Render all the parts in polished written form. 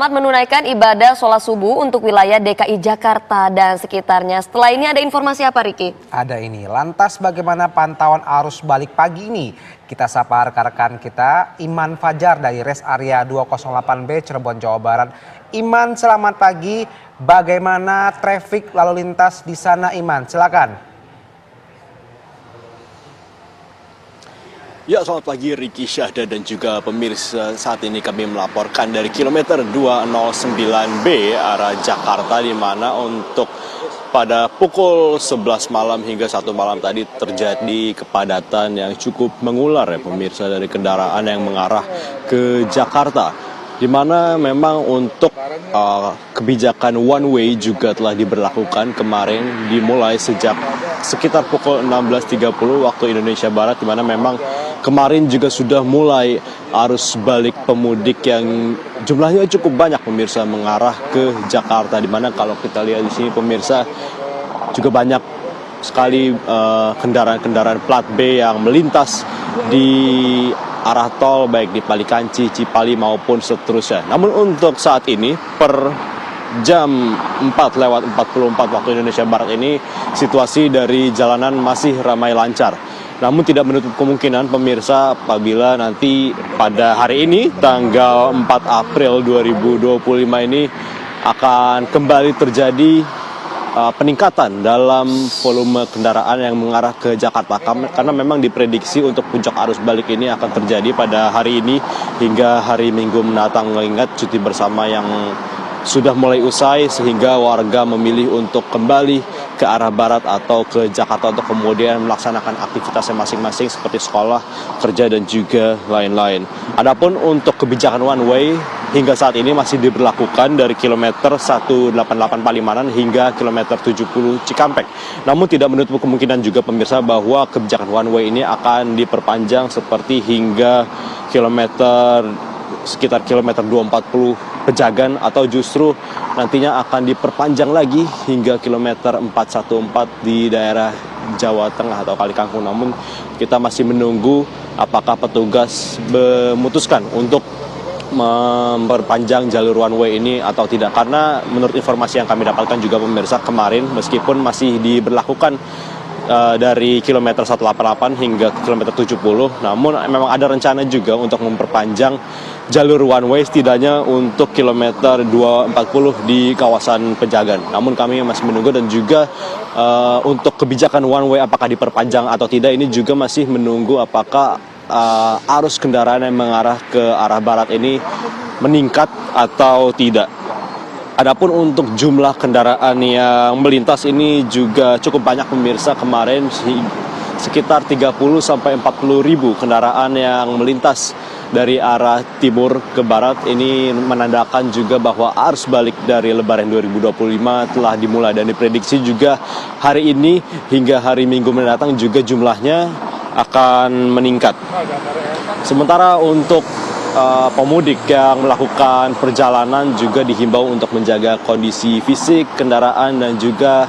Selamat menunaikan ibadah sholat subuh untuk wilayah DKI Jakarta dan sekitarnya. Setelah ini ada informasi apa, Riki? Ada ini. Lantas bagaimana pantauan arus balik pagi ini? Kita sapa rekan-rekan kita, Iman Fajar dari Res Area 208B Cirebon, Jawa Barat. Iman, selamat pagi. Bagaimana traffic lalu lintas di sana, Iman? Silakan. Ya, selamat pagi Riki, Syahda dan juga pemirsa. Saat ini kami melaporkan dari kilometer 209B arah Jakarta, di mana untuk pada pukul 11 malam hingga 1 malam tadi terjadi kepadatan yang cukup mengular ya pemirsa, dari kendaraan yang mengarah ke Jakarta, di mana memang untuk kebijakan one way juga telah diberlakukan kemarin, dimulai sejak sekitar pukul 16.30 waktu Indonesia Barat, di mana memang kemarin juga sudah mulai arus balik pemudik yang jumlahnya cukup banyak pemirsa mengarah ke Jakarta, di mana kalau kita lihat di sini pemirsa juga banyak sekali kendaraan-kendaraan plat B yang melintas di arah tol, baik di Palikanci, Cipali maupun seterusnya. Namun untuk saat ini per jam 4:44 waktu Indonesia Barat ini situasi dari jalanan masih ramai lancar. Namun tidak menutup kemungkinan pemirsa apabila nanti pada hari ini tanggal 4 April 2025 ini akan kembali terjadi peningkatan dalam volume kendaraan yang mengarah ke Jakarta, karena memang diprediksi untuk puncak arus balik ini akan terjadi pada hari ini hingga hari Minggu mendatang, mengingat cuti bersama yang sudah mulai usai, sehingga warga memilih untuk kembali ke arah barat atau ke Jakarta untuk kemudian melaksanakan aktivitasnya masing-masing seperti sekolah, kerja, dan juga lain-lain. Adapun untuk kebijakan one way hingga saat ini masih diberlakukan dari kilometer 188 Palimanan hingga kilometer 70 Cikampek. Namun tidak menutup kemungkinan juga pemirsa bahwa kebijakan one way ini akan diperpanjang seperti hingga sekitar kilometer 240 Pejagan, atau justru nantinya akan diperpanjang lagi hingga kilometer 414 di daerah Jawa Tengah atau Kalikangkung. Namun kita masih menunggu apakah petugas memutuskan untuk memperpanjang jalur one way ini atau tidak, karena menurut informasi yang kami dapatkan juga pemirsa, kemarin meskipun masih diberlakukan dari kilometer 188 hingga kilometer 70, namun memang ada rencana juga untuk memperpanjang jalur one way setidaknya untuk kilometer 240 di kawasan Pejagan. Namun kami masih menunggu, dan juga untuk kebijakan one way apakah diperpanjang atau tidak ini juga masih menunggu apakah arus kendaraan yang mengarah ke arah barat ini meningkat atau tidak. Adapun untuk jumlah kendaraan yang melintas ini juga cukup banyak pemirsa. Kemarin sekitar 30 sampai 40 ribu kendaraan yang melintas dari arah timur ke barat. Ini menandakan juga bahwa arus balik dari Lebaran 2025 telah dimulai, dan diprediksi juga hari ini hingga hari Minggu mendatang juga jumlahnya akan meningkat. Sementara untuk pemudik yang melakukan perjalanan juga dihimbau untuk menjaga kondisi fisik kendaraan dan juga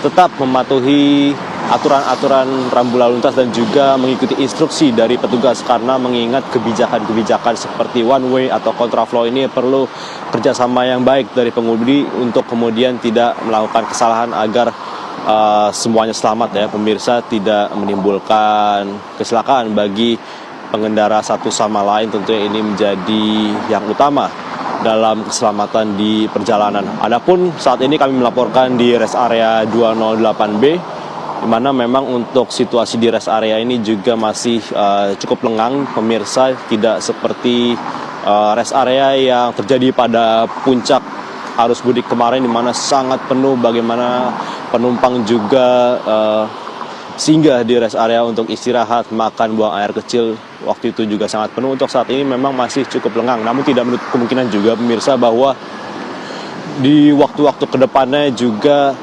tetap mematuhi aturan-aturan rambu lalu lintas dan juga mengikuti instruksi dari petugas, karena mengingat kebijakan-kebijakan seperti one way atau kontraflow ini perlu kerjasama yang baik dari pengemudi untuk kemudian tidak melakukan kesalahan agar semuanya selamat ya pemirsa, tidak menimbulkan kecelakaan bagi pengendara satu sama lain. Tentunya ini menjadi yang utama dalam keselamatan di perjalanan. Adapun saat ini kami melaporkan di rest area 208B, di mana memang untuk situasi di rest area ini juga masih cukup lengang pemirsa, tidak seperti rest area yang terjadi pada puncak arus mudik kemarin, di mana sangat penuh, bagaimana penumpang juga singgah di rest area untuk istirahat, makan, buang air kecil. Waktu itu juga sangat penuh. Untuk saat ini memang masih cukup lengang, namun tidak menutup kemungkinan juga pemirsa bahwa di waktu-waktu kedepannya juga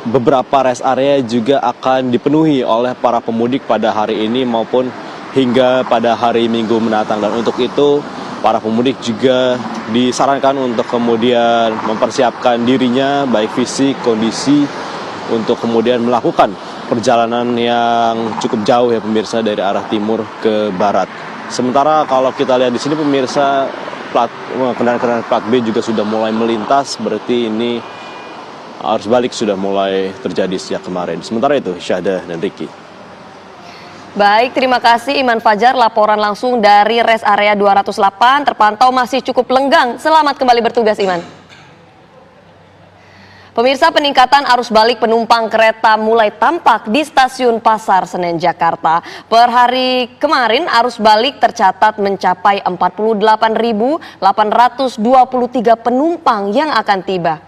beberapa rest area juga akan dipenuhi oleh para pemudik pada hari ini maupun hingga pada hari Minggu mendatang. Dan untuk itu para pemudik juga disarankan untuk kemudian mempersiapkan dirinya baik fisik, kondisi, untuk kemudian melakukan perjalanan yang cukup jauh ya pemirsa, dari arah timur ke barat. Sementara kalau kita lihat di sini pemirsa, kendaraan-kendaraan plat B juga sudah mulai melintas, berarti ini arus balik sudah mulai terjadi sejak kemarin. Sementara itu, Syahda dan Ricky. Baik, terima kasih Iman Fajar. Laporan langsung dari Rest Area 208 terpantau masih cukup lenggang. Selamat kembali bertugas, Iman. Pemirsa, peningkatan arus balik penumpang kereta mulai tampak di Stasiun Pasar Senen, Jakarta. Per hari kemarin, arus balik tercatat mencapai 48.823 penumpang yang akan tiba.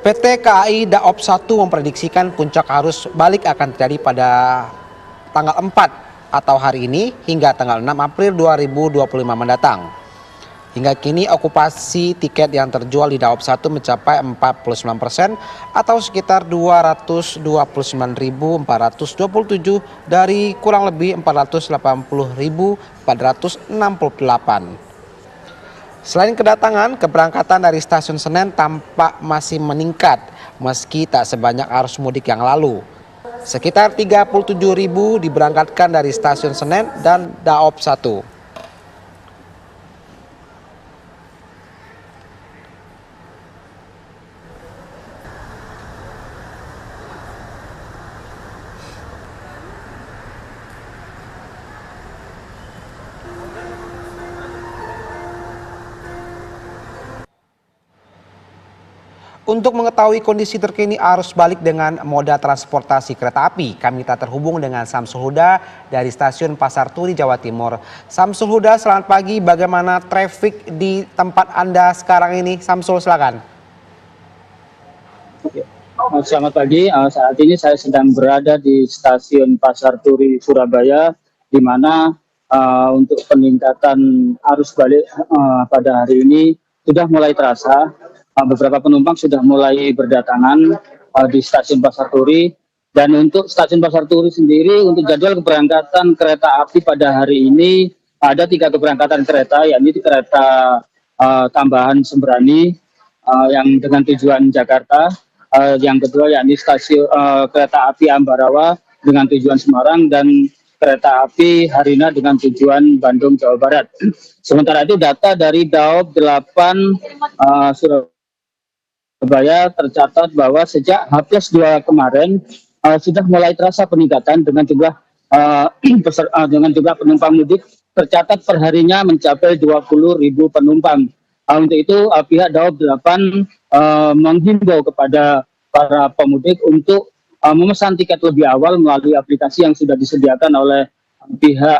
PT KAI Daop 1 memprediksikan puncak arus balik akan terjadi pada tanggal 4 atau hari ini hingga tanggal 6 April 2025 mendatang. Hingga kini okupasi tiket yang terjual di Daop 1 mencapai 49% atau sekitar 229.427 dari kurang lebih 480.468. Selain kedatangan, keberangkatan dari Stasiun Senen tampak masih meningkat meski tak sebanyak arus mudik yang lalu. Sekitar 37.000 diberangkatkan dari Stasiun Senen dan Daop 1. Untuk mengetahui kondisi terkini arus balik dengan moda transportasi kereta api, kami telah terhubung dengan Samsul Huda dari Stasiun Pasar Turi, Jawa Timur. Samsul Huda, selamat pagi. Bagaimana traffic di tempat Anda sekarang ini? Samsul, silakan. Selamat pagi. Saat ini saya sedang berada di Stasiun Pasar Turi, Surabaya, di mana untuk peningkatan arus balik pada hari ini sudah mulai terasa. Beberapa penumpang sudah mulai berdatangan di Stasiun Pasar Turi, dan untuk Stasiun Pasar Turi sendiri untuk jadwal keberangkatan kereta api pada hari ini ada 3 keberangkatan kereta, yakni kereta tambahan Sembrani yang dengan tujuan Jakarta, yang kedua yakni stasiun kereta api Ambarawa dengan tujuan Semarang, dan kereta api Harina dengan tujuan Bandung, Jawa Barat. Sementara itu data dari Daop 8 Surabaya tercatat bahwa sejak H+2 kemarin sudah mulai terasa peningkatan dengan jumlah penumpang mudik tercatat perharinya mencapai 20.000 penumpang. Untuk itu pihak Daop 8 menghimbau kepada para pemudik untuk memesan tiket lebih awal melalui aplikasi yang sudah disediakan oleh pihak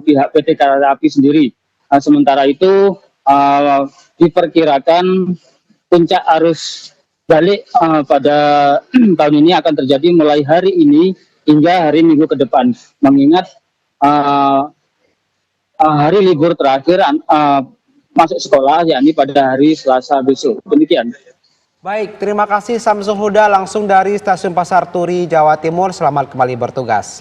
pihak PT Kereta Api sendiri. Sementara itu diperkirakan puncak arus balik pada tahun ini akan terjadi mulai hari ini hingga hari Minggu ke depan, mengingat hari libur terakhir masuk sekolah yakni pada hari Selasa besok. Demikian. Baik, terima kasih Samsul Huda langsung dari Stasiun Pasar Turi, Jawa Timur. Selamat kembali bertugas.